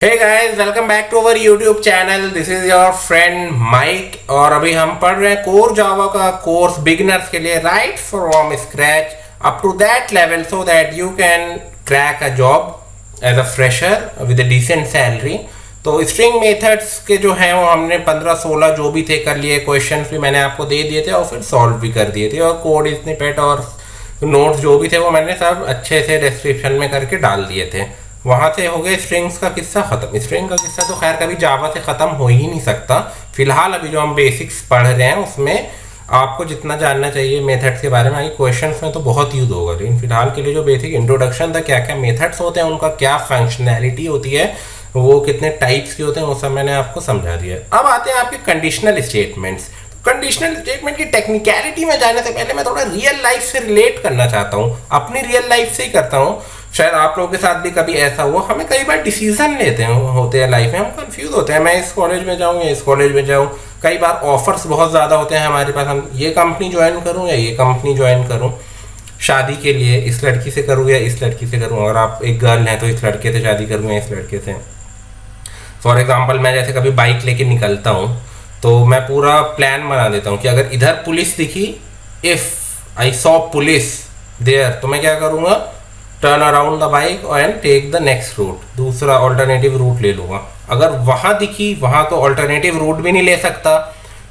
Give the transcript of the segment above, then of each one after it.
Hey guys, welcome back to our YouTube channel. This is your friend Mike और अभी हम पढ़ रहे हैं कोर जावा का कोर्स बिगिनर्स के लिए, right from scratch up to that level so that you can crack a job as a fresher with a decent salary. तो स्ट्रिंग मेथड्स के जो हैं वो हमने 15-16 जो भी थे कर लिए, क्वेश्चंस भी मैंने आपको दे दिए थे और फिर सॉल्व भी कर दिए थे, और कोड स्निपेट और नोट्स जो भी थे वो मैंने सब अच्छे से डिस्क्रिप्शन में करके डाल दिए थे। वहां से हो गए स्ट्रिंग्स का किस्सा खत्म। स्ट्रिंग का किस्सा तो खैर कभी जावा से खत्म हो ही नहीं सकता। फिलहाल अभी जो हम बेसिक्स पढ़ रहे हैं उसमें आपको जितना जानना चाहिए मेथड्स के बारे में, आगे क्वेश्चंस में तो बहुत यूज होगा, लेकिन फिलहाल के लिए जो बेसिक इंट्रोडक्शन था, क्या क्या मेथड्स होते हैं, उनका क्या फंक्शनैलिटी होती है, वो कितने टाइप्स के होते हैं, वो सब मैंने आपको समझा दिया। अब आते हैं आपके कंडीशनल स्टेटमेंट्स। कंडीशनल स्टेटमेंट की टेक्निकलिटी में जाने से पहले मैं थोड़ा रियल लाइफ से रिलेट करना चाहता हूँ, अपनी रियल लाइफ से ही करता हूँ। शायद आप लोगों के साथ भी कभी ऐसा हुआ। हमें कई बार डिसीजन लेते हैं होते हैं लाइफ में, हम कंफ्यूज होते हैं, मैं इस कॉलेज में जाऊँ या इस कॉलेज में जाऊँ। कई बार ऑफर्स बहुत ज़्यादा होते हैं हमारे पास, हम ये कंपनी ज्वाइन करूँ या ये कंपनी ज्वाइन करूँ। शादी के लिए इस लड़की से करूँ या इस लड़की से करूँ, अगर आप एक गर्ल हैं तो इस लड़के से शादी करूँ या इस लड़के से। फॉर एग्जाम्पल, मैं जैसे कभी बाइक लेके निकलता हूँ तो मैं पूरा प्लान बना देता हूँ कि अगर इधर पुलिस दिखी, if I saw police there, तो मैं क्या करूँगा, turn around the bike and take the next route, दूसरा ऑल्टरनेटिव रूट ले लूँगा। अगर वहाँ दिखी, वहाँ तो ऑल्टरनेटिव रूट भी नहीं ले सकता,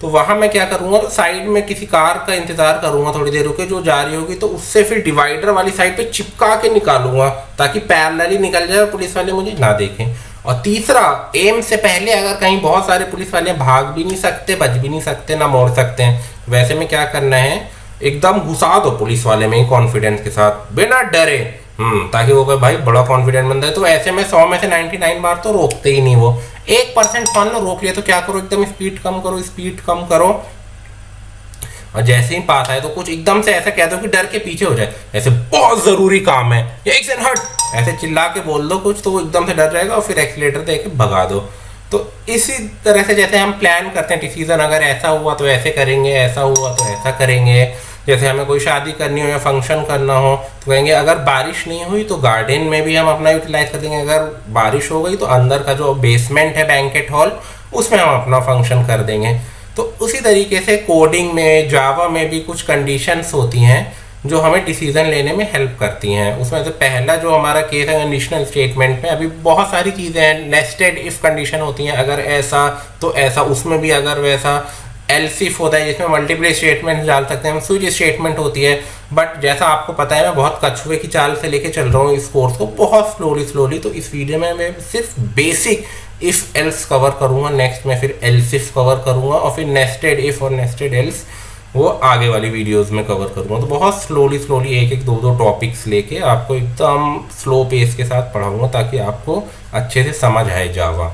तो वहाँ मैं क्या करूँगा, साइड में किसी कार का इंतजार करूँगा, थोड़ी देर रुके, जो जा रही होगी, तो उससे फिर डिवाइडर वाली साइड पे चिपका के निकालूंगा ताकि पैरेलली निकल जाए और पुलिस वाले मुझे ना देखें। और तीसरा, एम से पहले अगर कहीं बहुत सारे पुलिस वाले भाग भी नहीं सकते, बच भी नहीं सकते, ना मोड़ सकते हैं, वैसे में क्या करना है, एकदम घुसा दो पुलिस वाले में कॉन्फिडेंस के साथ, बिना डरे, ताकि वो भाई बड़ा कॉन्फिडेंट बंदा है। तो ऐसे में 100 में से 99 बार तो रोकते ही नहीं वो। 1% मान लो रोक लिया, तो क्या करो, एकदम स्पीड कम करो, स्पीड कम करो, और जैसे ही पास आए तो कुछ एकदम से ऐसा कह दो कि डर के पीछे हो जाए, ऐसे बहुत जरूरी काम है या एक सेकंड हट, ऐसे चिल्ला के बोल दो कुछ, तो वो एकदम से डर जाएगा और फिर एक्सीलेटर दे के भगा दो। तो इसी तरह से जैसे हम प्लान करते हैं डिसीजन, अगर ऐसा हुआ तो ऐसे करेंगे, ऐसा हुआ तो ऐसा करेंगे। जैसे हमें कोई शादी करनी हो या फंक्शन करना हो तो कहेंगे अगर बारिश नहीं हुई तो गार्डन में भी हम अपना यूटिलाइज कर देंगे, अगर बारिश हो गई तो अंदर का जो बेसमेंट है बैंकेट हॉल, उसमें हम अपना फंक्शन कर देंगे। तो उसी तरीके से कोडिंग में, जावा में भी कुछ कंडीशंस होती हैं जो हमें डिसीजन लेने में हेल्प करती हैं। उसमें से पहला जो हमारा केस है कंडीशनल स्टेटमेंट में, अभी बहुत सारी चीज़ें हैं, नेस्टेड इफ कंडीशन होती हैं, अगर ऐसा तो ऐसा, उसमें भी अगर वैसा, एल्स इफ होता है जिसमें मल्टीपल स्टेटमेंट डाल सकते हैं, स्विच स्टेटमेंट होती है। बट जैसा आपको पता है मैं बहुत कछुए की चाल से लेके चल रहा हूँ इस कोर्स को, बहुत स्लोली, तो इस वीडियो में मैं सिर्फ बेसिक इफ एल्स कवर करूँगा, नेक्स्ट में फिर एल्स इफ कवर करूँगा, और फिर नेस्टेड इफ और नेस्टेड एल्स वो आगे वाली वीडियोस में कवर करूँगा। तो बहुत स्लोली एक दो टॉपिक्स लेके आपको एकदम स्लो पेस के साथ पढ़ाऊँगा ताकि आपको अच्छे से समझ आए जावा।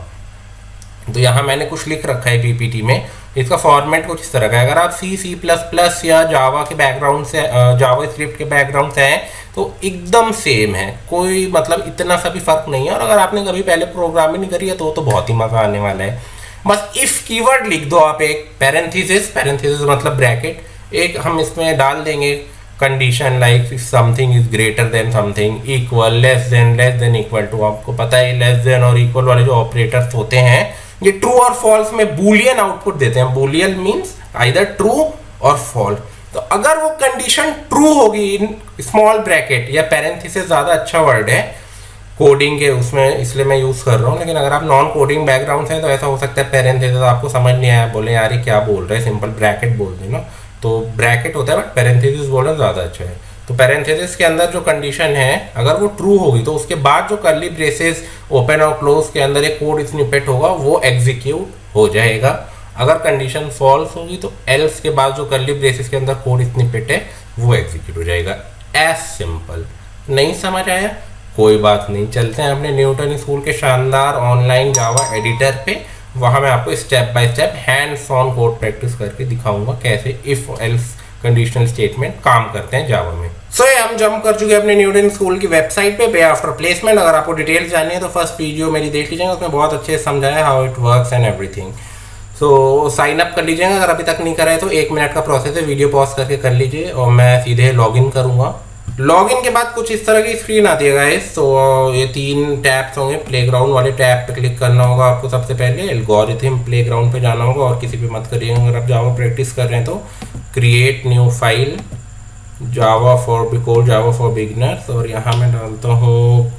तो यहाँ मैंने कुछ लिख रखा है पीपीटी में, इसका फॉर्मेट कुछ इस तरह का है। अगर आप C++ या जावा के बैकग्राउंड से, जावा स्क्रिप्ट के बैकग्राउंड से हैं तो एकदम सेम है, कोई मतलब इतना सा भी फर्क नहीं है। और अगर आपने कभी पहले प्रोग्रामिंग नहीं करी है तो बहुत ही मजा आने वाला है। बस इफ कीवर्ड लिख दो आप, एक पैरेंथेसिस मतलब ब्रैकेट, एक हम इसमें डाल देंगे condition like if something is greater than something, equal, less than equal to. आपको पता है लेस देन और इक्वल वाले जो ऑपरेटर्स होते हैं ये ट्रू और फॉल्स में बूलियन आउटपुट देते हैं। बूलियन मींस आइदर ट्रू और फॉल्स। तो अगर वो कंडीशन ट्रू होगी इन स्मॉल ब्रैकेट या पैरेंथेसिस, ज़्यादा अच्छा वर्ड है कोडिंग के उसमें, इसलिए मैं यूज़ कर रहा हूँ। लेकिन अगर आप नॉन कोडिंग बैकग्राउंड से हैं तो ऐसा हो सकता है पैरेंथेसिस आपको समझ नहीं आया, बोले यार ये क्या बोल रहे हैं, सिंपल ब्रैकेट बोल देना। तो ब्रैकेट होता है बट पैरेंथेसिस बोलना ज़्यादा अच्छा है। तो पैरेंथेसिस के अंदर जो कंडीशन है अगर वो ट्रू होगी तो उसके बाद जो कर्ली ब्रेसेस ओपन और क्लोज के अंदर एक कोड स्निपेट होगा वो एग्जीक्यूट हो जाएगा। अगर कंडीशन फॉल्स होगी तो एल्स के बाद जो कर्ली ब्रेसेस के अंदर कोड स्निपेट है वो एग्जीक्यूट हो जाएगा। As simple. नहीं समझ आया कोई बात नहीं, चलते हैं अपने न्यूटन स्कूल के शानदार ऑनलाइन जावा एडिटर पे। वहाँ मैं आपको step by step hands on code practice करके दिखाऊंगा कैसे इफ एल्स कंडीशनल स्टेटमेंट काम करते हैं जावा में। ये हम जंप कर चुके हैं अपने न्यूटन स्कूल की वेबसाइट पे आफ्टर प्लेसमेंट। अगर आपको डिटेल्स जाननी है तो फर्स्ट वीडियो मेरी देख लीजिएगा, उसमें बहुत अच्छे से समझाया how it works and everything. So sine up कर लीजिएगा, अगर अभी तक नहीं करा है तो 1 मिनट का प्रोसेस है, वीडियो पॉज करके कर लीजिए और मैं सीधे लॉगिन करूँगा। लॉगिन के बाद कुछ इस तरह की स्क्रीन आती है गाइस। तो ये 3 टैब्स होंगे। प्लेग्राउंड वाले टैब पे क्लिक करना होगा आपको सबसे पहले, एल्गोरिथम प्लेग्राउंड पे जाना होगा, और किसी पे मत करिएगा अगर आप जावा प्रैक्टिस कर रहे हैं तो। Create new file Java for because Java for beginners, और यहाँ मैं डालता हूँ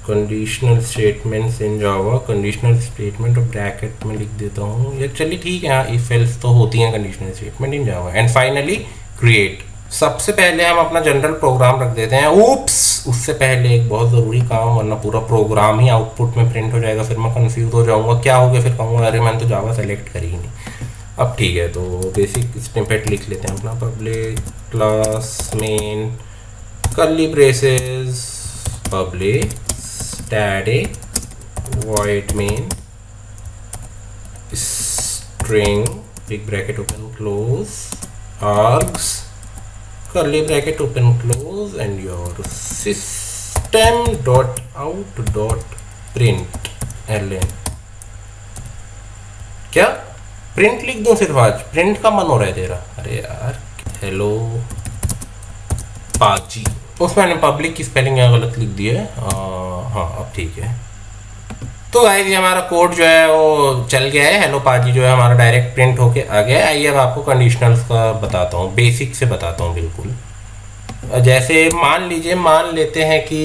conditional statements in Java, conditional statement और ब्रैकेट में लिख देता हूँ। ये चलिए ठीक है, हाँ इफ एल्स तो होती हैं conditional statement in Java. And finally create. सबसे पहले हम अपना जनरल प्रोग्राम रख देते हैं। ऊप्स, उससे पहले एक बहुत ज़रूरी काम, वरना पूरा प्रोग्राम ही आउटपुट में प्रिंट हो जाएगा, फिर मैं कंफ्यूज हो जाऊंगा क्या हो गया, फिर कहूँगा अरे मैंने तो जावा सेलेक्ट करी ही नहीं। अब ठीक है, तो बेसिक स्निपेट लिख लेते हैं अपना। Public class main curly braces public static void main string big bracket open close args curly bracket open close and your system dot out dot print ln। क्या प्रिंट लिख दूं सिर्फ? आज प्रिंट का मन हो रहा है तेरा? अरे यार, हेलो पाजी, उसमें मैंने पब्लिक की स्पेलिंग यहाँ गलत लिख दी है। हाँ अब ठीक है। तो गाइस ये हमारा कोड जो है वो चल गया है। हेलो पाजी जो है हमारा डायरेक्ट प्रिंट होके आ गया है। आइए अब आपको कंडीशनल्स का बताता हूँ, बेसिक से बताता हूँ बिल्कुल। जैसे मान लेते हैं कि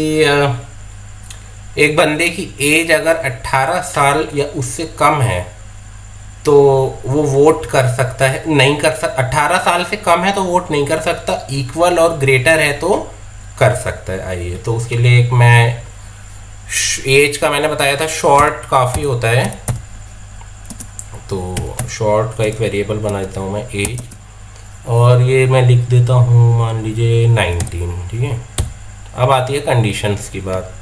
एक बंदे की एज अगर 18 साल या उससे कम है तो वो वोट कर सकता है, नहीं कर सकता। 18 साल से कम है तो वोट नहीं कर सकता, इक्वल और ग्रेटर है तो कर सकता है। आइए तो उसके लिए एक मैं एज का मैंने बताया था, शॉर्ट काफ़ी होता है, तो शॉर्ट का एक वेरिएबल बना देता हूँ मैं एज, और ये मैं लिख देता हूँ मान लीजिए 19। ठीक है, अब आती है कंडीशंस की बात।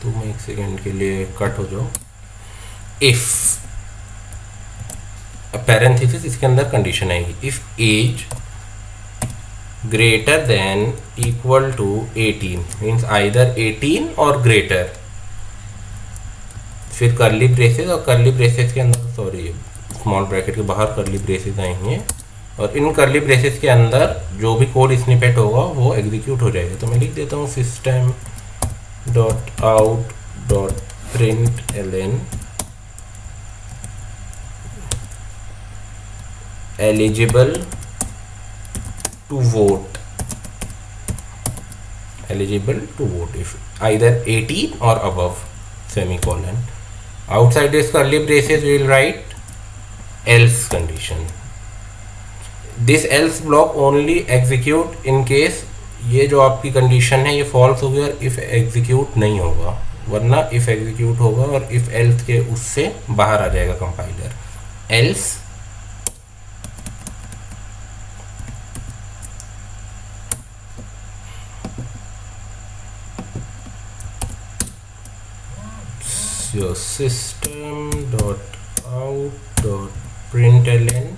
तो मैं एक सेकेंड के लिए कट हो जाऊँ। इफ़ पैरेंथेसिस, इसके अंदर कंडीशन आएगी, if age greater than equal to 18 means either 18 और ग्रेटर, फिर कर्ली ब्रेसेस, और कर्ली ब्रेसेस के अंदर सॉरी स्मॉल ब्रैकेट के बाहर कर्ली ब्रेसेस आएंगे, और इन कर्ली ब्रेसेस के अंदर जो भी कोड स्निपेट होगा वो एग्जीक्यूट हो जाएगा। तो मैं लिख देता हूँ system dot out dot print L N eligible to vote if either 18 or above semicolon. Outside this curly braces we will write else condition. This else block only execute in case ये जो आपकी कंडीशन है ये false होगी और if execute नहीं होगा, वरना if execute होगा और if else के उससे बाहर आ जाएगा compiler. else your system dot out dot println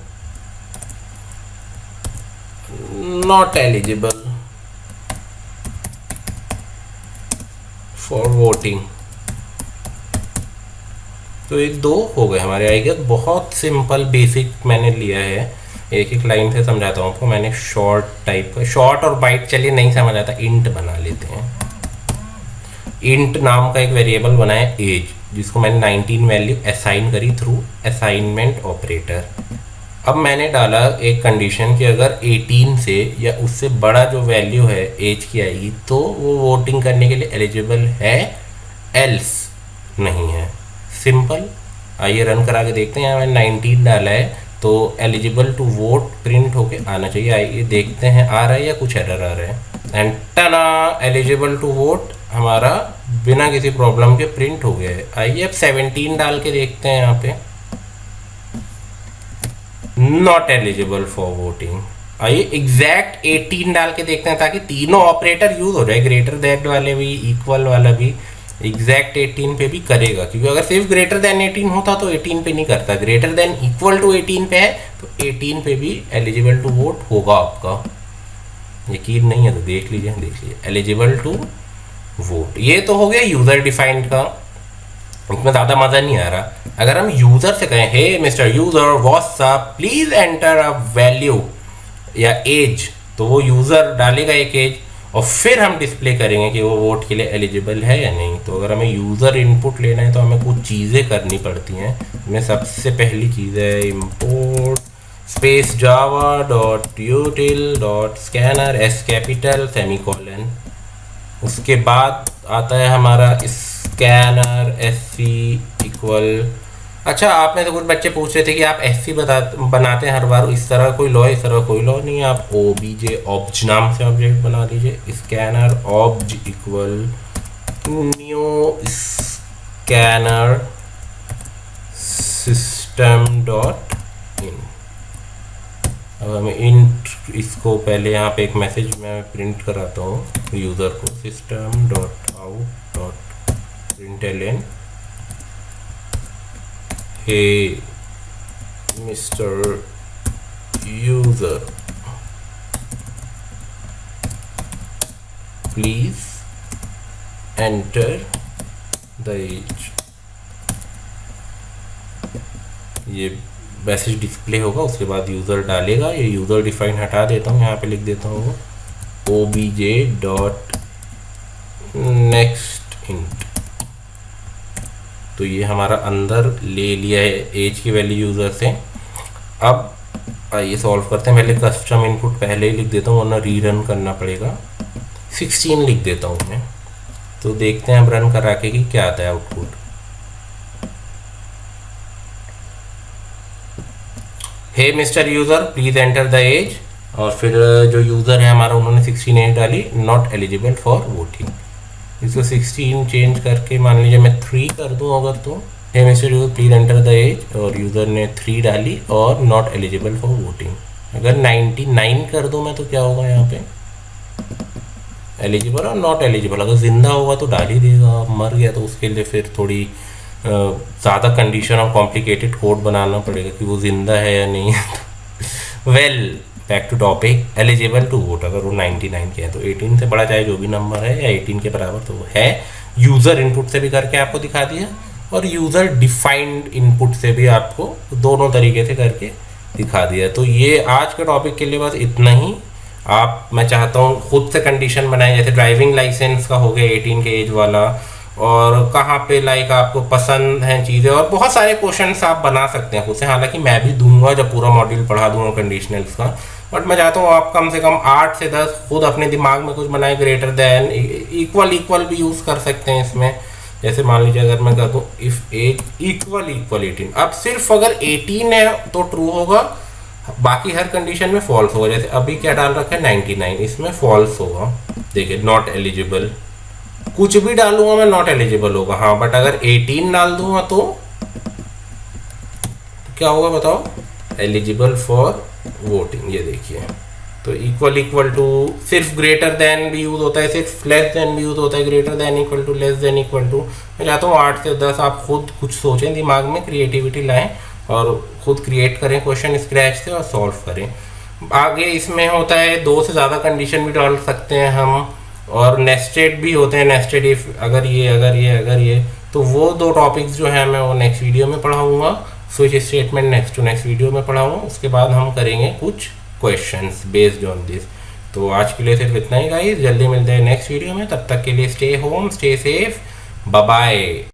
not eligible for voting। तो ये 2 हो गए हमारे। आई गेस बहुत सिंपल बेसिक मैंने लिया है, एक एक लाइन से समझाता हूँ आपको। मैंने शॉर्ट टाइप का, शॉर्ट और बाइट चलिए नहीं समझ आता, इंट बना लेते हैं। इंट नाम का एक वेरिएबल बनाया एज, जिसको मैंने 19 वैल्यू असाइन करी थ्रू असाइनमेंट ऑपरेटर। अब मैंने डाला एक कंडीशन कि अगर 18 से या उससे बड़ा जो वैल्यू है एज की आएगी तो वो वोटिंग करने के लिए एलिजिबल है, एल्स नहीं है। सिंपल। आइए रन करा के देखते हैं। यहाँ मैंने 19 डाला है तो एलिजिबल टू वोट प्रिंट होके आना चाहिए। आइए देखते हैं आ रहा है या कुछ एरर आ रहा है। एंड टना, एलिजिबल टू वोट हमारा बिना किसी प्रॉब्लम के प्रिंट हो गया है। आइए अब 17 डाल के देखते हैं। यहाँ पे नॉट एलिजिबल फॉर वोटिंग। आइए एग्जैक्ट 18 डाल के देखते हैं ताकि तीनों ऑपरेटर यूज हो जाए, ग्रेटर दैट वाले भी, इक्वल वाला भी, एग्जैक्ट 18 पे भी करेगा। क्योंकि अगर सिर्फ ग्रेटर देन 18 होता तो 18 पे नहीं करता, ग्रेटर देन इक्वल टू 18 पे है तो 18 पे भी एलिजिबल टू वोट होगा आपका। यकीन नहीं है तो देख लीजिए एलिजिबल टू वोट। ये तो हो गया यूजर डिफाइंड का, इसमें ज़्यादा मज़ा नहीं आ रहा। अगर हम यूज़र से कहें hey mister user what's up please enter a value या एज, तो वो यूज़र डालेगा एक एज और फिर हम डिस्प्ले करेंगे कि वो वोट के लिए एलिजिबल है या नहीं। तो अगर हमें यूज़र इनपुट लेना है तो हमें कुछ चीज़ें करनी पड़ती हैं। इसमें सबसे पहली चीज़ है import space Java dot यूटिल dot scanner S capital semicolon. उसके बाद आता है हमारा स्कैनर एस सी इक्वल। अच्छा, आप में से कुछ बच्चे पूछ रहे थे कि आप एस सी बनाते हैं हर बार, इस तरह कोई लॉ, इस तरह कोई लॉ नहीं है। आप ओ बी जे ऑब्ज नाम से ऑब्जेक्ट बना दीजिए। Scanner obj equal new scanner system dot in. अब हमें इंट इसको पहले यहाँ पे एक मैसेज मैं प्रिंट कराता हूँ यूज़र को, system dot out dot println hey mister user please enter the age. ये मैसेज डिस्प्ले होगा, उसके बाद यूज़र डालेगा। ये यूज़र डिफाइन हटा देता हूँ, यहाँ पे लिख देता हूँ O B J dot next int. तो ये हमारा अंदर ले लिया है एज की वैल्यू यूज़र से। अब आइए सॉल्व करते हैं। पहले कस्टम इनपुट पहले ही लिख देता हूँ वरना रीरन करना पड़ेगा। 16 लिख देता हूँ मैं। तो देखते हैं अब रन करा के कि क्या आता है output. Hey mister user please enter the age, और फिर जो यूज़र है हमारा उन्होंने 16 एज डाली, नॉट एलिजिबल फॉर वोटिंग। इसको 16 चेंज करके मान लीजिए मैं 3 कर दूं अगर, तो hey mister user please enter the age, और यूज़र ने 3 डाली और नॉट एलिजिबल फॉर वोटिंग। अगर 99 कर दूं मैं तो क्या होगा यहाँ पे, एलिजिबल और नॉट एलिजिबल। अगर जिंदा होगा तो डाल ही देगा, मर गया तो उसके लिए फिर थोड़ी ज़्यादा कंडीशन और कॉम्प्लिकेटेड कोड बनाना पड़ेगा कि वो जिंदा है या नहीं है। Well back to topic, eligible to vote अगर वो 99 के हैं तो 18 से बड़ा चाहे जो भी नंबर है या 18 के बराबर तो वो है। यूज़र इनपुट से भी करके आपको दिखा दिया और यूज़र डिफाइंड इनपुट से भी आपको दोनों तरीके से करके दिखा दिया। तो ये आज के टॉपिक के लिए बस इतना ही। आप मैं चाहता हूँ खुद से कंडीशन बनाएं, जैसे ड्राइविंग लाइसेंस का हो गया 18 के एज वाला, और कहाँ पे लाइक आपको पसंद हैं चीज़ें, और बहुत सारे क्वेश्चंस आप बना सकते हैं खुद से। हालांकि मैं भी दूंगा जब पूरा मॉड्यूल पढ़ा दूंगा कंडीशनल्स का, बट मैं चाहता हूँ आप कम से कम 8 से 10 खुद अपने दिमाग में कुछ बनाए। ग्रेटर दैन, इक्वल भी यूज़ कर सकते हैं इसमें। जैसे मान लीजिए अगर मैं कह दूँ इफ़ एज इक्वल 18, अब सिर्फ अगर 18 है तो ट्रू होगा, बाकी हर कंडीशन में फॉल्स होगा। जैसे अभी क्या डाल रखा है 99, इसमें फॉल्स होगा। देखिए नॉट एलिजिबल, कुछ भी डालूंगा मैं नॉट एलिजिबल होगा। हाँ बट अगर 18 डाल दूंगा तो क्या होगा बताओ, एलिजिबल फॉर वोटिंग। ये देखिए, तो इक्वल टू सिर्फ ग्रेटर देन भी यूज होता है, सिर्फ लेस देन भी यूज होता है। Greater than equal to, less than equal to. मैं चाहता हूँ 8 से 10 आप खुद कुछ सोचें, दिमाग में क्रिएटिविटी लाएं और खुद क्रिएट करें क्वेश्चन स्क्रैच से और सॉल्व करें। आगे इसमें होता है 2 से ज़्यादा कंडीशन भी डाल सकते हैं हम, और नेस्टेड भी होते हैं। नेस्टेड इफ अगर ये, तो वो 2 टॉपिक्स जो है मैं वो नेक्स्ट वीडियो में पढ़ाऊँगा। Switch statement next to next video में पढ़ाऊँगा। उसके बाद हम करेंगे कुछ क्वेश्चंस बेस्ड ऑन दिस। तो आज के लिए सिर्फ इतना ही गाइस, जल्दी मिलते हैं नेक्स्ट वीडियो में। तब तक के लिए stay home, stay safe, bye bye.